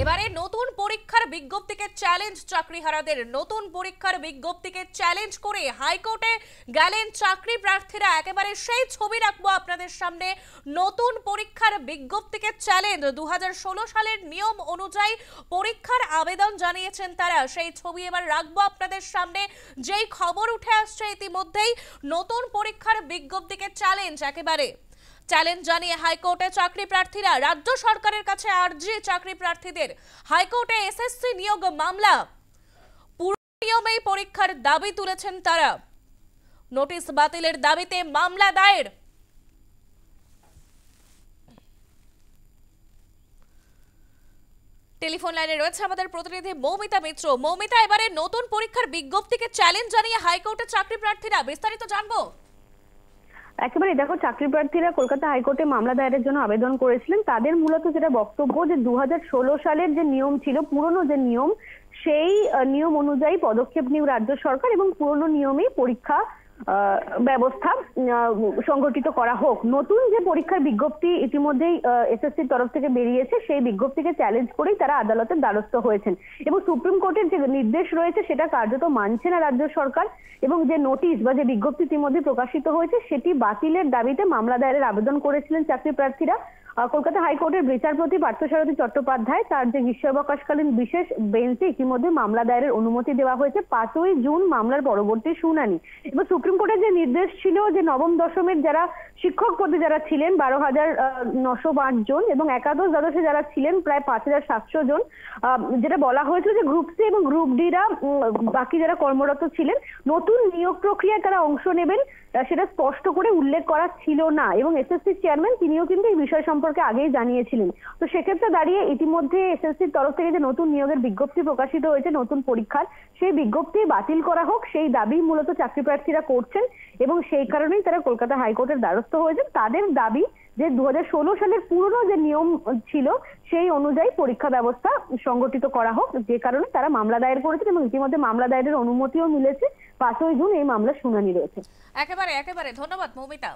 এবারে নতুন পরীক্ষার বিজ্ঞপ্তিকে চ্যালেঞ্জ চাকরিহারাদের। নতুন পরীক্ষার বিজ্ঞপ্তিকে চ্যালেঞ্জ করে হাইকোর্টে গেলেন চাকরি প্রার্থীরা। একেবারে সেই ছবি রাখবো আপনাদের সামনে। নতুন পরীক্ষার বিজ্ঞপ্তিকে চ্যালেঞ্জ, 2016 সালের নিয়ম অনুযায়ী পরীক্ষার আবেদন জানিয়েছেন তারা। সেই ছবি এবার রাখবো আপনাদের সামনে। যেই খবর উঠে আসছে ইতিমধ্যেই, নতুন পরীক্ষার বিজ্ঞপ্তিকে চ্যালেঞ্জ, একেবারে চ্যালেঞ্জ জানিয়ে হাইকোর্টে চাকরি প্রার্থীরা। রাজ্য সরকারের কাছে আর্জি চাকরি প্রার্থীদের। হাইকোর্টে এসএসসি নিয়োগ মামলা, পুরো নিয়মেই পরীক্ষার দাবি তুলেছেন তারা। নোটিশ বাতিলের দাবিতে মামলা দায়ের। টেলিফোন লাইনে রয়েছে আমাদের প্রতিনিধি মৌমিতা মিত্র। মৌমিতা, এবারে নতুন পরীক্ষার বিজ্ঞপ্তিকে চ্যালেঞ্জ জানিয়ে হাইকোর্টে চাকরি প্রার্থীরা, বিস্তারিত জানবো। একেবারে দেখো, চাকরি প্রার্থীরা কলকাতা হাইকোর্টে মামলা দায়েরের জন্য আবেদন করেছিলেন। তাদের মূলত যেটা বক্তব্য, যে 2016 সালের যে নিয়ম ছিল, পুরনো যে নিয়ম, সেই নিয়ম অনুযায়ী পদক্ষেপ নিয়ে রাজ্য সরকার এবং পুরনো নিয়মেই পরীক্ষা ব্যবস্থা সংগঠিত করা হোক। নতুন যে পরীক্ষার বিজ্ঞপ্তি ইতিমধ্যেই এসএসসির তরফ থেকে বেরিয়েছে, সেই বিজ্ঞপ্তিকে চ্যালেঞ্জ করেই তারা আদালতের দ্বারস্থ হয়েছেন এবং সুপ্রিম কোর্টের যে নির্দেশ রয়েছে সেটা কার্যত মানছে না রাজ্য সরকার। এবং যে নোটিশ বা যে বিজ্ঞপ্তি ইতিমধ্যে প্রকাশিত হয়েছে সেটি বাতিলের দাবিতে মামলা দায়েরের আবেদন করেছিলেন চাকরি প্রার্থীরা। কলকাতা হাইকোর্টের বিচারপতি পার্থসারথী চট্টোপাধ্যায় তার যে গ্রীষ্মাবকাশকালীন বিশেষ বেঞ্চে ইতিমধ্যে মামলা দায়েরের অনুমতি দেওয়া হয়েছে। 5ই জুন মামলার পরবর্তী শুনানি। এবার সুপ্রিম কোর্টের যে নির্দেশ ছিল, যে নবম দশমের যারা শিক্ষক পদে যারা ছিলেন 12,905 জন এবং একাদশ দ্বাদশে যারা ছিলেন প্রায় 5,700 জন, যেটা বলা হয়েছিল যে গ্রুপ সি এবং গ্রুপ ডিরা বাকি যারা কর্মরত ছিলেন নতুন নিয়োগ প্রক্রিয়ায় তারা অংশ নেবেন, সেটা স্পষ্ট করে উল্লেখ করা ছিল না। এবং এসএসসি চেয়ারম্যান তিনিও কিন্তু এই বিষয় সম্পর্কে আগেই জানিয়েছিলেন। তো সেক্ষেত্রে দাঁড়িয়ে ইতিমধ্যে এসএসসির তরফ থেকে যে নতুন নিয়োগের বিজ্ঞপ্তি প্রকাশিত হয়েছে নতুন পরীক্ষার, সেই বিজ্ঞপ্তি বাতিল করা হোক, সেই দাবি মূলত চাকরি প্রার্থীরা করছেন এবং সেই কারণেই তারা কলকাতা হাইকোর্টের দ্বারস্থ হয়েছেন। তাদের দাবি যে 2016 সালের পুরনো যে নিয়ম ছিল সেই অনুযায়ী পরীক্ষা ব্যবস্থা সংগঠিত করা হোক, যে কারণে তারা মামলা দায়ের করেছেন এবং ইতিমধ্যে মামলা দায়েরের অনুমতিও মিলেছে। 5ই জুন এই মামলার শুনানি রয়েছে। একেবারে ধন্যবাদ মৌমিতা।